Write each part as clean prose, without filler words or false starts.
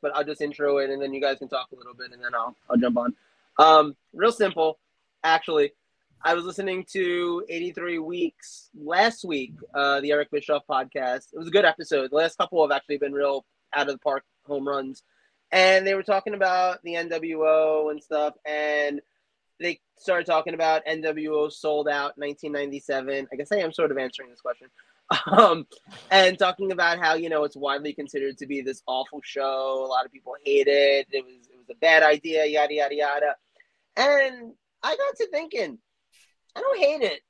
but I'll just intro it, and then you guys can talk a little bit, and then I'll jump on. Real simple, actually. I was listening to 83 Weeks last week, the Eric Bischoff podcast. It was a good episode. The last couple have actually been real out of the park home runs. And they were talking about the NWO and stuff, and they started talking about NWO Sold Out 1997. I guess I am sort of answering this question. And talking about how, it's widely considered to be this awful show. A lot of people hate it. It was a bad idea, yada, yada, yada. And I got to thinking, I don't hate it.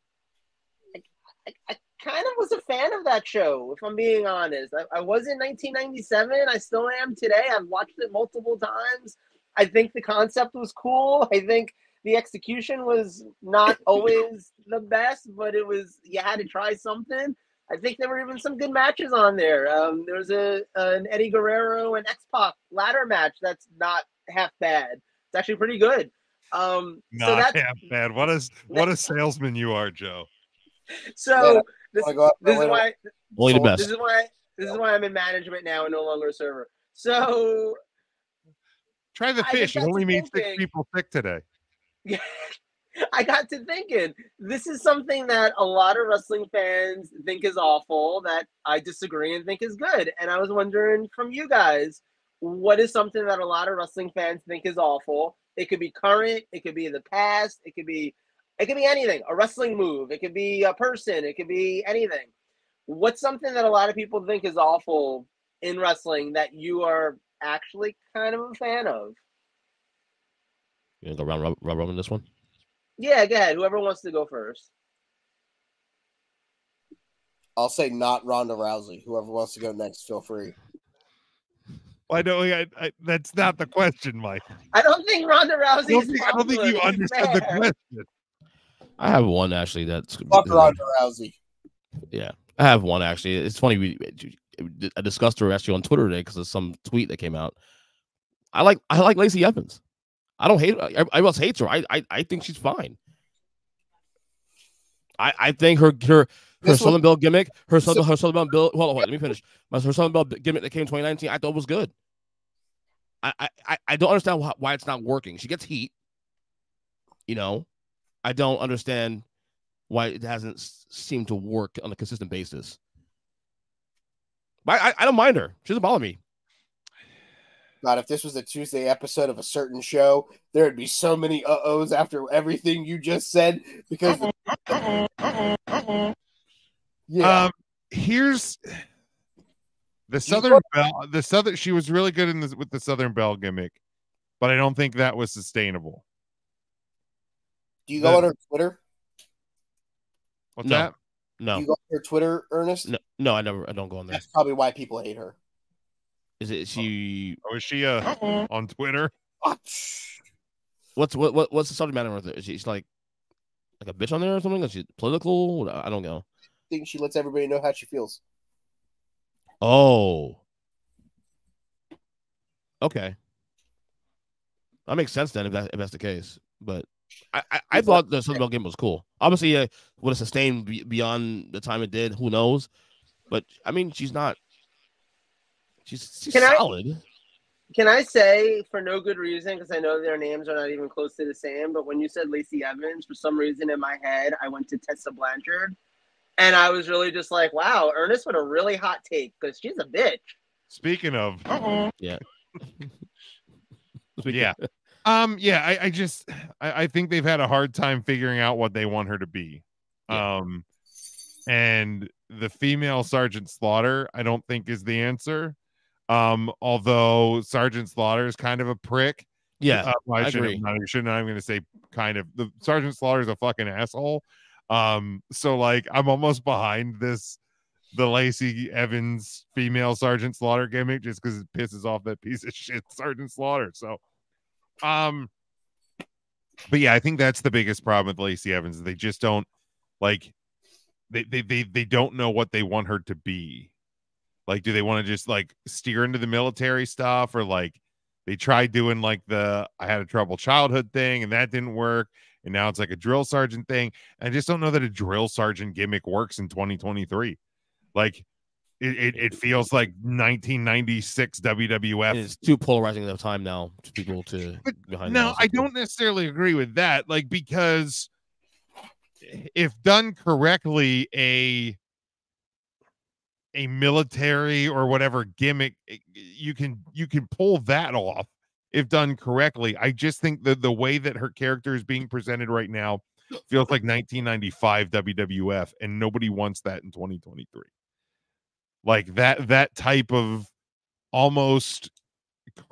I kind of was a fan of that show, if I'm being honest. I was in 1997. I still am today. I've watched it multiple times. I think the concept was cool. I think the execution was not always the best, but you had to try something. I think there were even some good matches on there. There was an Eddie Guerrero and X-Pac ladder match that's not half bad. It's actually pretty good. Not half bad. What a salesman you are, Joe. So this is why only the best. This is why I'm in management now and no longer a server. So try the fish. It only made 6 people sick today. Yeah. I got to thinking, this is something that a lot of wrestling fans think is awful, that I disagree and think is good. And I was wondering from you guys, what is something that a lot of wrestling fans think is awful? It could be current, it could be the past, it could be anything, a wrestling move, it could be a person, it could be anything. What's something that a lot of people think is awful in wrestling that you are actually kind of a fan of? You gonna go round robin this one? Yeah, go ahead. Whoever wants to go first. I'll say not Ronda Rousey. Whoever wants to go next, feel free. Well, I know that's not the question, Mike. I don't think Ronda Rousey. I don't think you understood the question. I have one actually. That's fuck Ronda Rousey. Yeah, I have one actually. It's funny. I discussed her actually on Twitter today because of some tweet that came out. I like Lacey Evans. I don't hate her. Everybody else hates her. I think she's fine. I think her Southern Belle gimmick, her Southern Belle. Hold on, let me finish. Her Southern Belle gimmick that came in 2019, I thought was good. I don't understand why it's not working. She gets heat. I don't understand why it hasn't seemed to work on a consistent basis. But I don't mind her. She doesn't bother me. God, if this was a Tuesday episode of a certain show, there would be so many uh-ohs after everything you just said. Because here's the Southern Belle. She was really good with the Southern Belle gimmick, but I don't think that was sustainable. Do you go on her Twitter? What's that? No. Do you go on her Twitter, Ernest? No, I don't go on there. That's probably why people hate her. Is she? Oh, is she on Twitter? What's the subject matter with it? She's like a bitch on there or something? Is she political? I don't know. I think she lets everybody know how she feels. Oh. Okay. That makes sense then if that's the case. But I thought the Southern Belle game was cool. Obviously, would it sustain beyond the time it did? Who knows? But I mean, she's not. She's solid. Can I say, for no good reason, because I know their names are not even close to the same, but when you said Lacey Evans, for some reason in my head, I went to Tessa Blanchard. And I was really just like, wow, Ernest with a really hot take, because she's a bitch. Speaking of. Yeah. Yeah. I think they've had a hard time figuring out what they want her to be. Yeah. And the female Sergeant Slaughter, I don't think is the answer. Although Sergeant Slaughter is kind of a prick. Yeah, I agree. I'm going to say kind of. The Sergeant Slaughter is a fucking asshole. So like I'm almost behind the Lacey Evans female Sergeant Slaughter gimmick just because it pisses off that piece of shit Sergeant Slaughter. So, but yeah, I think that's the biggest problem with Lacey Evans. They just don't like. They don't know what they want her to be. Like, do they want to just like steer into the military stuff, or like they tried doing like I had a troubled childhood thing and that didn't work, and now it's like a drill sergeant thing. And I just don't know that a drill sergeant gimmick works in 2023. Like, It feels like 1996 WWF. It's too polarizing of time now to people to behind. No, I don't necessarily agree with that. Like, because if done correctly, a military or whatever gimmick, you can pull that off if done correctly. I just think that the way that her character is being presented right now feels like 1995 WWF, and nobody wants that in 2023. Like that type of almost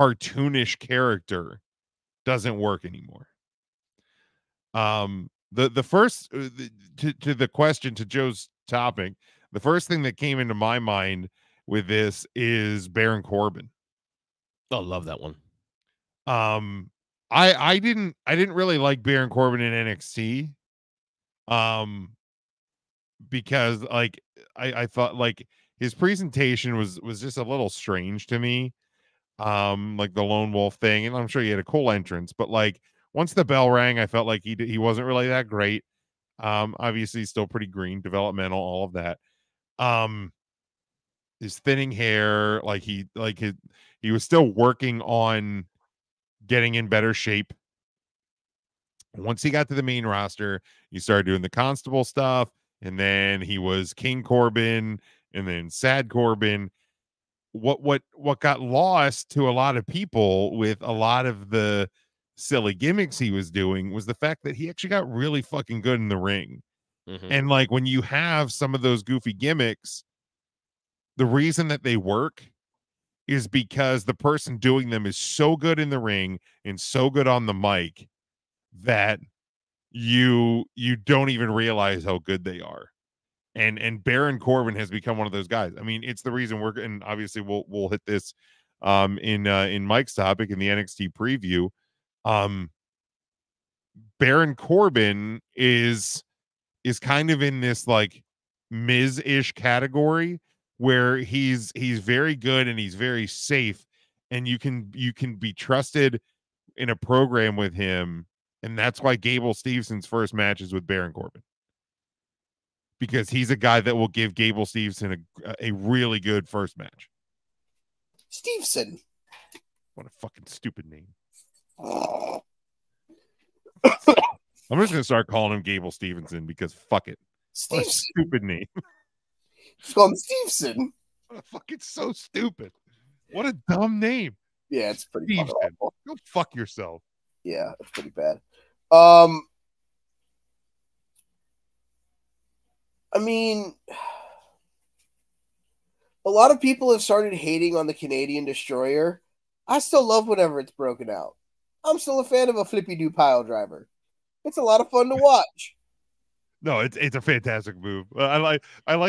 cartoonish character doesn't work anymore. The first to the question, to Joe's topic, the first thing that came into my mind with this is Baron Corbin. Oh, love that one. I didn't really like Baron Corbin in NXT. Because like I thought like his presentation was just a little strange to me. Like the Lone Wolf thing, and I'm sure he had a cool entrance, but like once the bell rang, I felt like he wasn't really that great. Obviously still pretty green, developmental, all of that. His thinning hair, like he was still working on getting in better shape. Once he got to the main roster, he started doing the Constable stuff, and then he was King Corbin, and then Sad Corbin. What got lost to a lot of people with a lot of the silly gimmicks he was doing was the fact that he actually got really fucking good in the ring. Mm-hmm. And like when you have some of those goofy gimmicks, the reason that they work is because the person doing them is so good in the ring and so good on the mic that you don't even realize how good they are. And Baron Corbin has become one of those guys. I mean, it's the reason and obviously we'll hit this in Mike's topic in the NXT preview. Baron Corbin is kind of in this like Miz-ish category where he's very good and he's very safe, and you can be trusted in a program with him. And that's why Gable Stevenson's first match is with Baron Corbin, because he's a guy that will give Gable Stevenson a really good first match. Stevenson. What a fucking stupid name. I'm just gonna start calling him Gable Stevenson because fuck it. What a stupid name. Just call him Stevenson. Fuck, it's so stupid. What a dumb name. Yeah, it's pretty awful. Go fuck yourself. Yeah, it's pretty bad. I mean, a lot of people have started hating on the Canadian Destroyer. I still love whenever it's broken out. I'm still a fan of a flippy do pile driver. It's a lot of fun to watch. No, it's a fantastic move. I like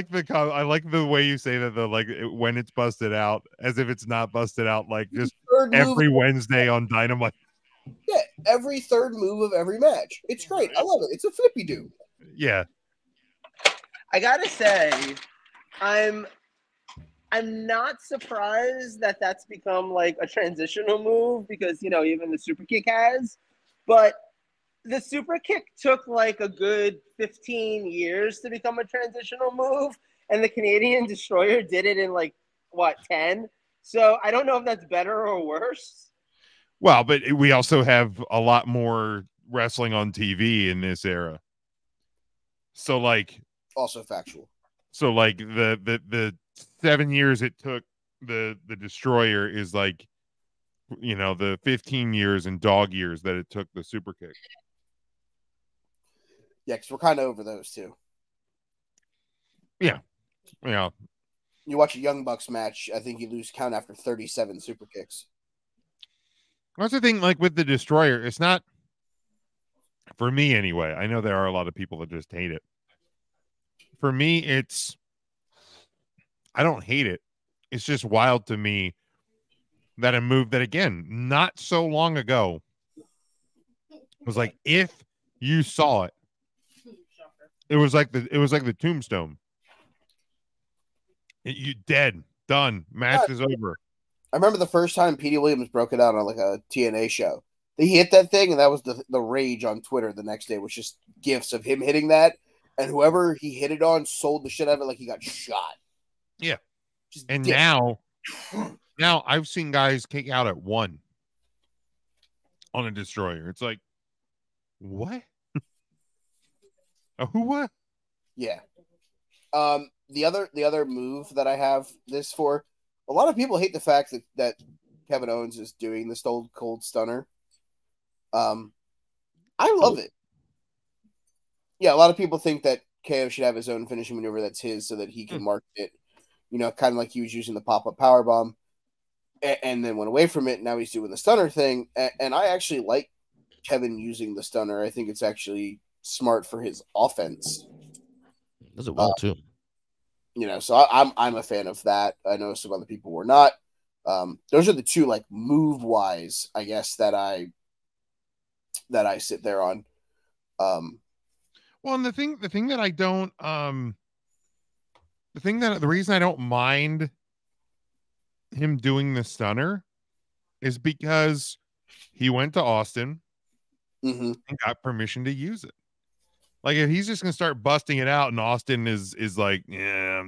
the way you say that, when it's busted out, as if it's not busted out, like just every Wednesday on Dynamite. Yeah, every third move of every match. It's great. I love it. It's a flippy do. Yeah. I gotta say, I'm not surprised that that's become like a transitional move, because even the super kick has, but the super kick took like a good 15 years to become a transitional move, and the Canadian Destroyer did it in 10. So I don't know if that's better or worse. Well, but we also have a lot more wrestling on TV in this era. So also factual. So the 7 years it took the Destroyer is the 15 years and dog years that it took the super kick. Yeah, because we're kind of over those two. Yeah. You watch a Young Bucks match, I think you lose count after 37 super kicks. That's the thing, with the Destroyer, it's not, for me anyway, I know there are a lot of people that just hate it. For me, I don't hate it. It's just wild to me that a move that, again, not so long ago was if you saw it, it was like the Tombstone. You dead, done, match is over. I remember the first time Petey Williams broke it out on a TNA show. He hit that thing, and that was the rage on Twitter the next day, was just gifs of him hitting that, and whoever he hit it on sold the shit out of it like he got shot. Yeah. Just And dick. now I've seen guys kick out at 1 on a destroyer. It's like, what? Who what? Yeah. The other move that I have this for, a lot of people hate the fact that Kevin Owens is doing the Stone Cold Stunner. I love it. Yeah, a lot of people think that KO should have his own finishing maneuver that's his so that he can market it, kind of like he was using the pop-up powerbomb and then went away from it. Now he's doing the stunner thing. And I actually like Kevin using the stunner. I think it's actually smart for his offense. Does it well too. So I'm a fan of that. I know some other people were not. Those are the two, like, move wise, I guess, that I sit there on. Well, and the thing that I don't the reason I don't mind him doing the stunner is because he went to Austin and got permission to use it. Like, if he's just gonna start busting it out and Austin is like, yeah,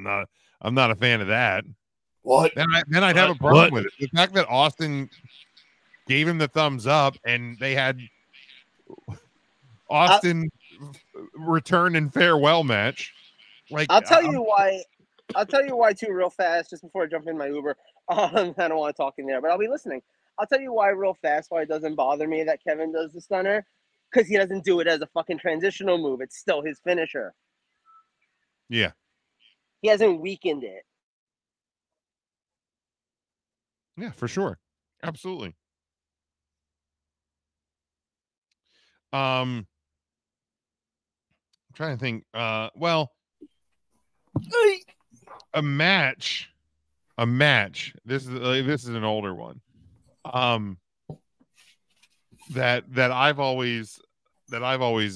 I'm not a fan of that. What? Then I'd have a problem with it. The fact that Austin gave him the thumbs up and they had Austin return and farewell match. Like, I'll tell you why too, real fast, just before I jump in my Uber. I don't want to talk in there, but I'll be listening. I'll tell you why real fast, why it doesn't bother me that Kevin does the stunner. Because he doesn't do it as a fucking transitional move. It's still his finisher. Yeah. He hasn't weakened it. Yeah, for sure. Absolutely. I'm trying to think. Well, a match. This is an older one. That I've always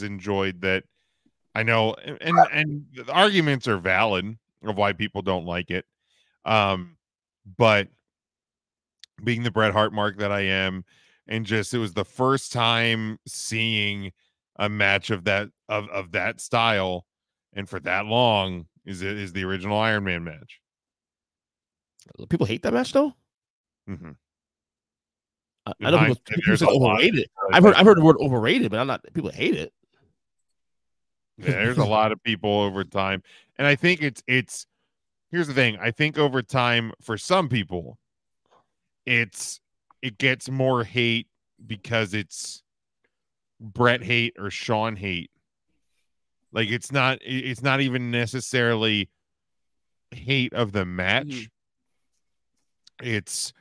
enjoyed, that I know, and the arguments are valid of why people don't like it. But being the Bret Hart mark that I am, and just, it was the first time seeing a match of that style and for that long is the original Iron Man match. People hate that match though. Mm-hmm. I know people say overrated. I've heard the word overrated, but I'm not. People hate it. Yeah, there's a lot of people over time, and I think it's. Here's the thing. I think over time, for some people, it gets more hate because it's Bret hate or Shawn hate. Like, it's not even necessarily hate of the match. It's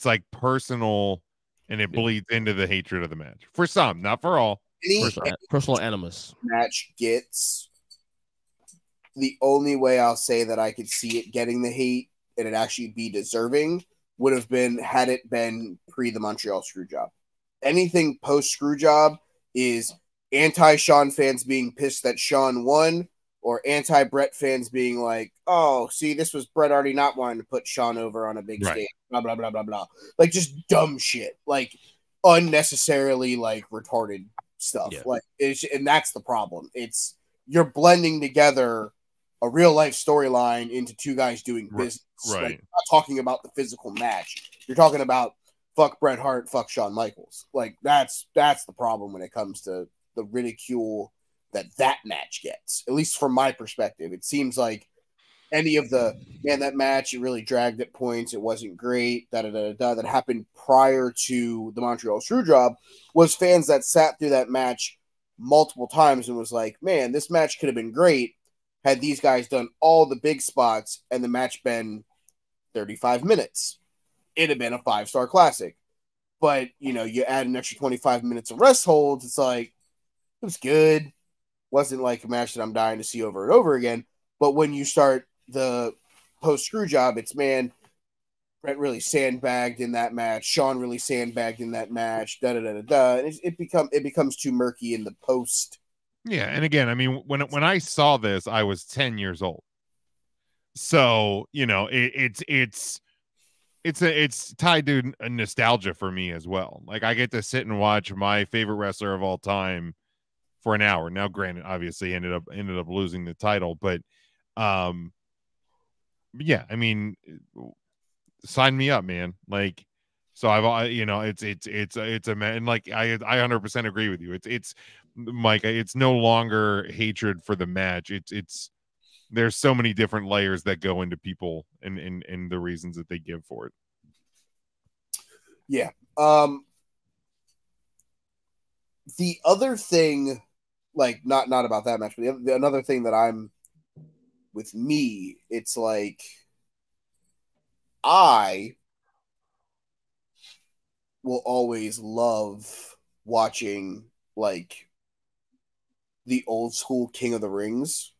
like personal, and it bleeds into the hatred of the match. For some, not for all. Personal animus. Match gets, the only way I'll say that I could see it getting the hate and it actually be deserving would have been had it been pre the Montreal Screwjob. Anything post Screwjob is anti-Shawn fans being pissed that Shawn won, or anti-Bret fans being like, oh, see, this was Bret already not wanting to put Shawn over on a big stage, blah, blah, blah, blah, blah. Like, just dumb shit. Like, unnecessarily, like, retarded stuff. Yeah. Like, and that's the problem. It's, you're blending together a real life storyline into two guys doing business. Right. Like, not talking about the physical match. You're talking about fuck Bret Hart, fuck Shawn Michaels. Like, that's the problem when it comes to the ridicule that match gets, at least from my perspective. It seems like any of the, that match, it really dragged at points, it wasn't great, that happened prior to the Montreal Screwjob, was fans that sat through that match multiple times and was like, man, this match could have been great had these guys done all the big spots and the match been 35 minutes. It'd have been a 5-star classic. But, you add an extra 25 minutes of rest holds, it's like, it was good. Wasn't like a match that I'm dying to see over and over again. But when you start the post screw job, it's, man, Bret really sandbagged in that match. Shawn really sandbagged in that match. And it becomes too murky in the post. Yeah, and again, I mean, when I saw this, I was 10 years old. So, it's tied to a nostalgia for me as well. Like, I get to sit and watch my favorite wrestler of all time for an hour. Now, granted, obviously ended up losing the title, but yeah, I mean, sign me up, man. Like, so you know, it's a man, and like I 100% agree with you. It's Mike. It's no longer hatred for the match. It's there's so many different layers that go into people and the reasons that they give for it. Yeah. The other thing, like not about that match, but another thing that I'm with me, it's like I will always love watching like the old school King of the Rings.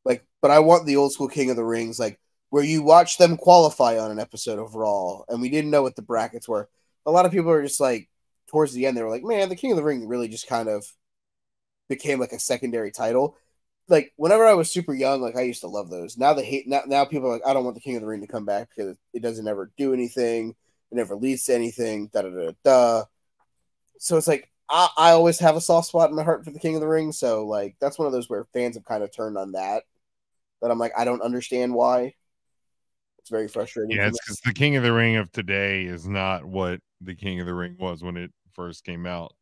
Like, but I want the old school King of the Rings, like where you watch them qualify on an episode of Raw, and we didn't know what the brackets were. A lot of people are just like, towards the end, they were like, man, the King of the Ring really just kind of became like a secondary title. Like, whenever I was super young, like I used to love those. Now they hate. Now people are like, I don't want the King of the Ring to come back because it doesn't ever do anything. It never leads to anything. Da da da da. So it's like I always have a soft spot in my heart for the King of the Ring. So like that's one of those where fans have kind of turned on that. But I'm like, I don't understand why. It's very frustrating. Yeah, it's because the King of the Ring of today is not what the King of the Ring was when it first came out,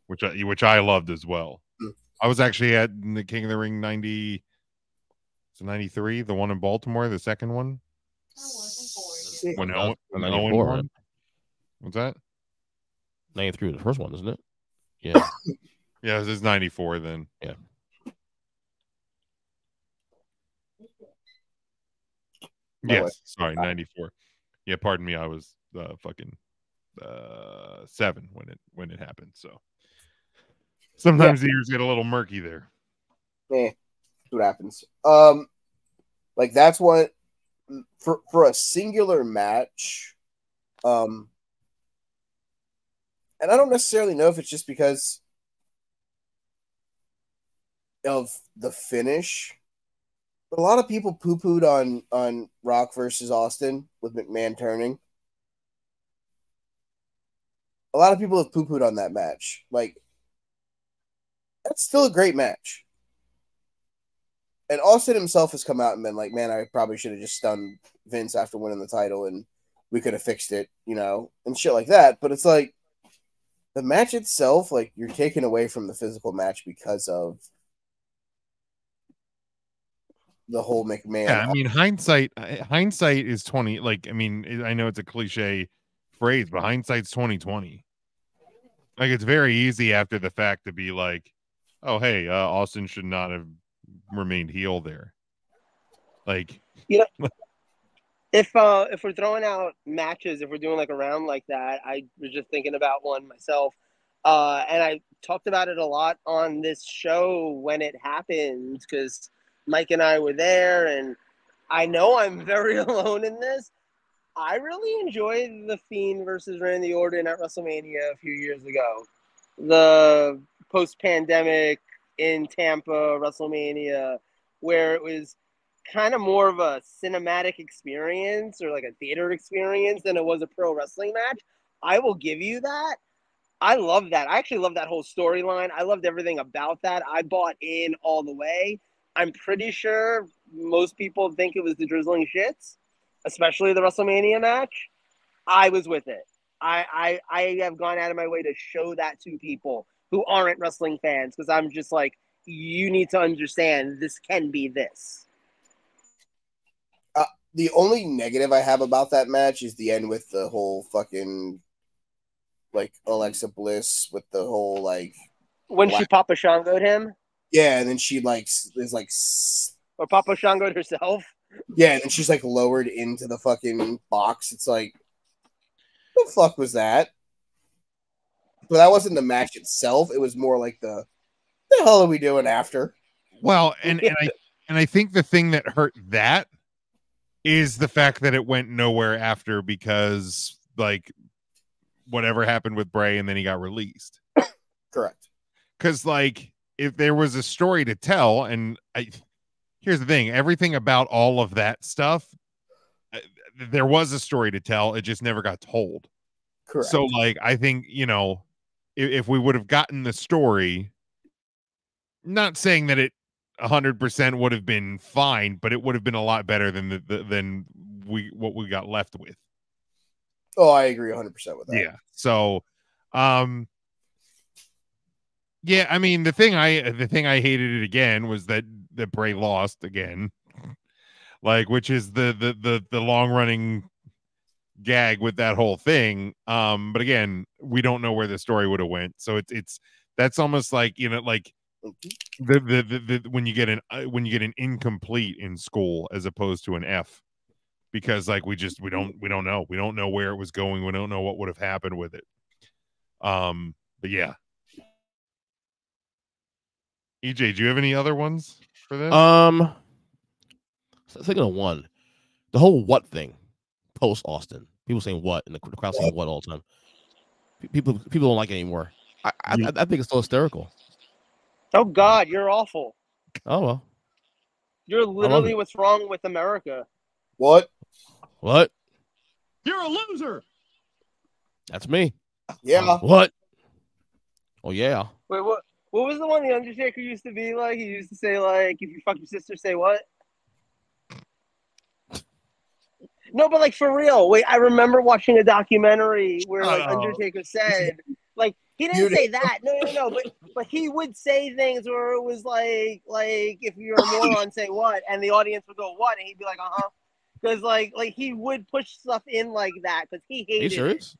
which I loved as well. I was actually at the King of the Ring 93, the one in Baltimore, the second one. When Owen won. What's that? 93 was the first one, isn't it? Yeah. Yeah, this is 94 then. Yeah. Yes, sorry, 94. Yeah, pardon me. I was fucking 7 when it happened. So sometimes the years get a little murky there. What happens? Like that's what for a singular match. And I don't necessarily know if it's just because of the finish. But a lot of people poo-pooed on Rock versus Austin with McMahon turning. A lot of people have poo-pooed on that match. Like, that's still a great match. And Austin himself has come out and been like, man, I probably should have just stunned Vince after winning the title and we could have fixed it, you know, and shit like that. But it's like, the match itself, like, you're taken away from the physical match because of the whole McMahon. Yeah, I mean, hindsight is 20. Like, I mean, I know it's a cliche phrase, but hindsight's 2020. Like, it's very easy after the fact to be like, oh, hey, Austin should not have remained heel there. Like, you know, if we're throwing out matches, if we're doing like a round like that, I was just thinking about one myself. And I talked about it a lot on this show when it happened because Mike and I were there, and I know I'm very alone in this. I really enjoyed The Fiend versus Randy Orton at WrestleMania a few years ago. The post-pandemic in Tampa WrestleMania, where it was kind of more of a cinematic experience or like a theater experience than it was a pro wrestling match. I will give you that. I love that. I actually love that whole storyline. I loved everything about that. I bought in all the way. I'm pretty sure most people think it was the Drizzling Shits, especially the WrestleMania match. I was with it. I have gone out of my way to show that to people who aren't wrestling fans because I'm just like, you need to understand this can be this. The only negative I have about that match is the end with the whole fucking like Alexa Bliss with the whole like when she Papa Shango'd him. Yeah, and then she like is like or Papa Shango'd herself. Yeah, and then she's like lowered into the fucking box. It's like, what the fuck was that? But that wasn't the match itself. It was more like the hell are we doing after? Well, and I think the thing that hurt that is the fact that it went nowhere after because like whatever happened with Bray and then he got released. Correct. Because like if there was a story to tell, and here's the thing, everything about all of that stuff, there was a story to tell. It just never got told. Correct. So like I think, you know, if we would have gotten the story, not saying that it 100% would have been fine, but it would have been a lot better than what we got left with. Oh, I agree 100% with that. Yeah. So, yeah, I mean, the thing I hated it again was that Bray lost again, like, which is the long running gag with that whole thing. But again, we don't know where the story would have went, so it's that's almost like, you know, like the when you get an incomplete in school as opposed to an F, because like we don't know where it was going, we don't know what would have happened with it. But yeah. EJ, do you have any other ones for this? So thinking of one, the whole what thing post Austin. People saying what, and the crowd saying what all the time. People don't like it anymore. I think it's still hysterical. Oh God, you're awful. Oh well. You're literally what's wrong with America. What? You're a loser. That's me. Yeah. What? Oh yeah. Wait, what? What was the one the Undertaker used to be like? He used to say, like, if you fuck your sister, say what? No, but like for real. Wait, I remember watching a documentary where like Undertaker said, like, he didn't say that. No. But he would say things where it was like if you're a moron, say what, and the audience would go what, and he'd be like, because like he would push stuff in like that because he hated. Are you serious? It.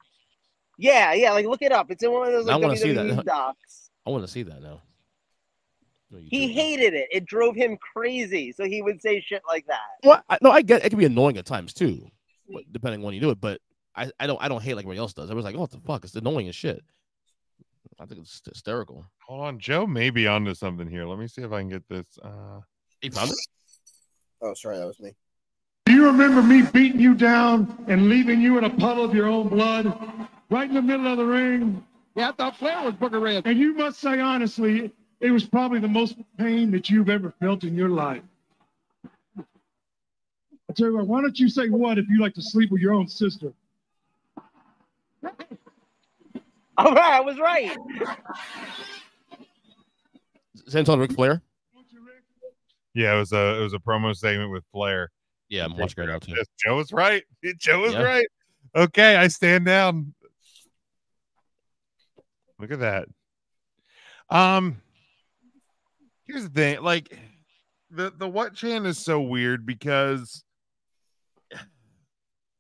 Yeah. Like look it up. It's in one of those like WWE docs. I want to see that now. No, he hated it. It drove him crazy. So he would say shit like that. Well, I get it can be annoying at times too, depending on when you do it. But I don't hate like everybody else does. I was like, oh, what the fuck? It's annoying as shit. I think it's hysterical. Hold on, Joe may be onto something here. Let me see if I can get this. He found it? Oh, sorry, that was me. Do you remember me beating you down and leaving you in a puddle of your own blood right in the middle of the ring? Yeah, I thought Flair was Booker Red. And you must say honestly, it was probably the most pain that you've ever felt in your life. I tell you what, why don't you say what if you like to sleep with your own sister? All right, I was right. Same time, Ric Flair. Yeah, it was a promo segment with Flair. Yeah, I'm watching it now too. Joe was right. Joe was right. Okay, I stand down. Look at that. Here's the thing, like the what chant is so weird because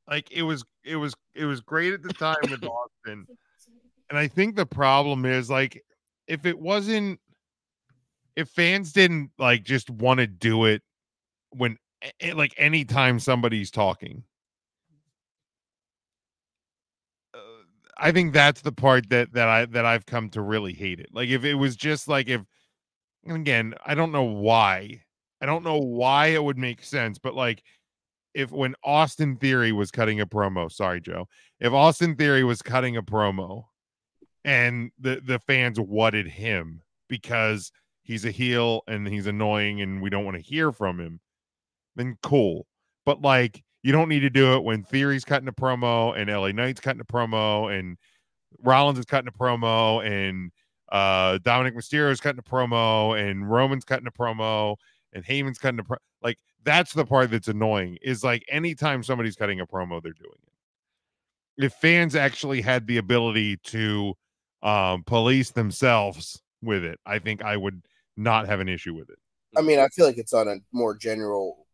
like it was great at the time with Austin. And I think the problem is like if fans didn't like just want to do it when like anytime somebody's talking, I think that's the part that I've come to really hate it. Like if it was just like and again, I don't know why it would make sense, but like if when Austin Theory was cutting a promo, sorry Joe, if Austin Theory was cutting a promo and the fans wanted him because he's a heel and he's annoying and we don't want to hear from him, then cool. But like you don't need to do it when Theory's cutting a promo and LA Knight's cutting a promo and Rollins is cutting a promo and Dominic Mysterio's cutting a promo and Roman's cutting a promo and Heyman's cutting a promo. Like that's the part that's annoying is like anytime somebody's cutting a promo, they're doing it. If fans actually had the ability to police themselves with it, I think I would not have an issue with it. I mean, I feel like it's on a more general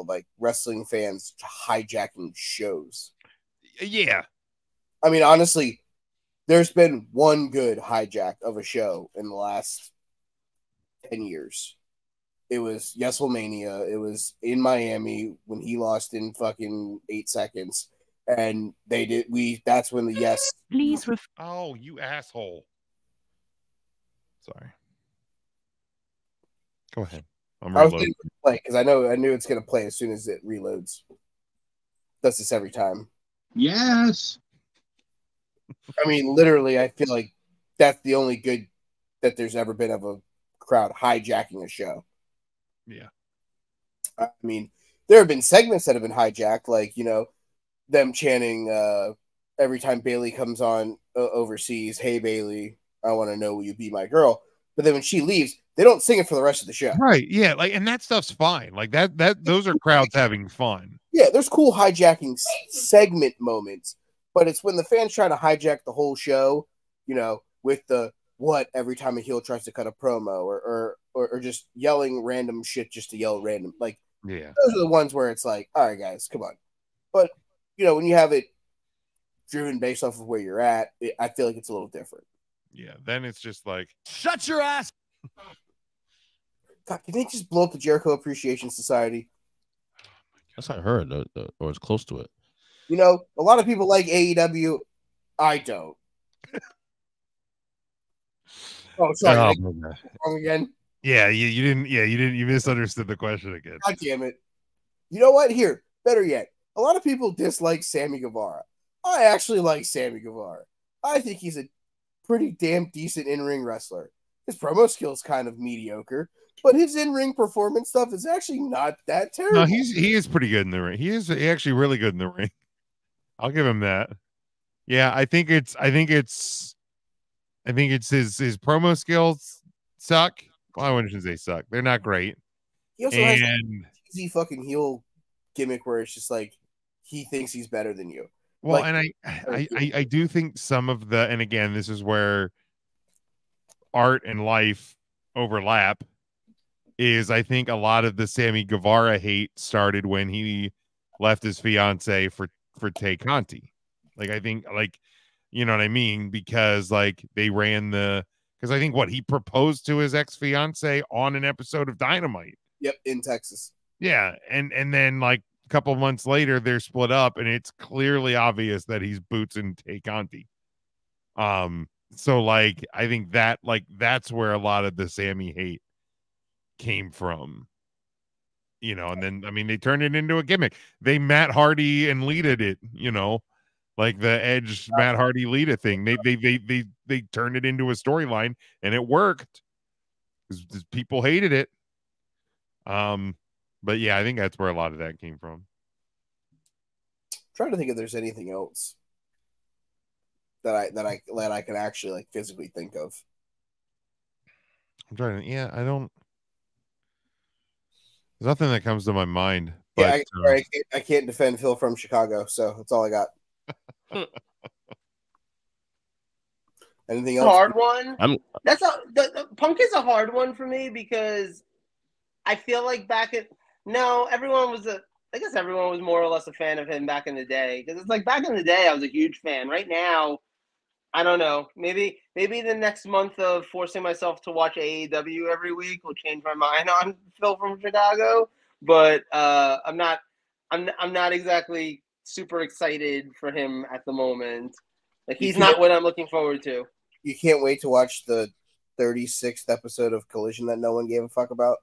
like wrestling fans hijacking shows. Yeah. I mean, honestly, there's been one good hijack of a show in the last 10 years. It was WrestleMania. It was in Miami when he lost in fucking 8 seconds. And that's when the yes. Please oh, you asshole. Sorry. Go ahead. I'm I was going to play because I knew it's going to play as soon as it reloads. Does this every time. Yes. I mean, literally, I feel like that's the only good that there's ever been of a crowd hijacking a show. Yeah. I mean, there have been segments that have been hijacked, like, you know, them chanting every time Bayley comes on overseas, hey, Bayley, I want to know will you be my girl? But then when she leaves, they don't sing it for the rest of the show. Right. Yeah. Like, and that stuff's fine. Like those are crowds having fun. Yeah, there's cool hijacking segment moments, but it's when the fans try to hijack the whole show, with the what every time a heel tries to cut a promo or just yelling random shit just to yell random. Like, Yeah. those are the ones where it's like, all right, guys, come on. But, when you have it driven based off of where you're at, I feel like it's a little different. Yeah. Then it's just like, Shut your ass. God, can they just blow up the Jericho Appreciation Society? That's what I heard, or it's close to it. A lot of people like AEW. I don't. Oh, sorry. oh, I my God. wrong again. Yeah. You didn't. Yeah. You misunderstood the question again. God damn it. You know what? Here, better yet. A lot of people dislike Sammy Guevara. I actually like Sammy Guevara. I think he's a pretty damn decent in-ring wrestler. His promo skills kind of mediocre, but his in-ring performance stuff is actually not that terrible. No, he is pretty good in the ring. He is actually really good in the ring. I'll give him that. Yeah, I think it's his promo skills suck. Well, I wouldn't say suck. They're not great. He also has that easy fucking heel gimmick where it's just like he thinks he's better than you. Well, Like, and I do think some of the, and again, this is where art and life overlap, is I think a lot of the Sammy Guevara hate started when he left his fiance for Tay Conti. Like, I think, like, you know what I mean? Because like they ran because I think he proposed to his ex-fiance on an episode of Dynamite. Yep, in Texas. Yeah, and then like a couple of months later they're split up, and it's clearly obvious that he's boots and Tay Conti. So like I think that that's where a lot of the Sammy hate came from. And then I mean they turned it into a gimmick. They Matt Hardy and Lita it, like the Edge Matt Hardy Lita thing. They turned it into a storyline, and it worked because people hated it. But yeah, I think that's where a lot of that came from. I'm trying to think if there's anything else that I can actually like physically think of. I'm trying to. Yeah, I don't. There's nothing that comes to my mind. Yeah, But, I can't defend Phil from Chicago, so that's all I got. Anything else? Hard one. Punk is a hard one for me because I feel like I guess everyone was more or less a fan of him back in the day. Because it's like back in the day, I was a huge fan. Right now, I don't know. Maybe the next month of forcing myself to watch AEW every week will change my mind on Phil from Chicago. But I'm not exactly super excited for him at the moment. Like he's not what I'm looking forward to. You can't wait to watch the 36th episode of Collision that no one gave a fuck about.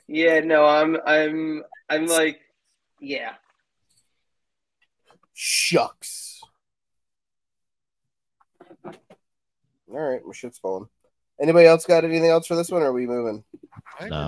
Yeah, no, I'm like, yeah. Shucks. All right, my shit's falling. Anybody else got anything else for this one, or are we moving? No.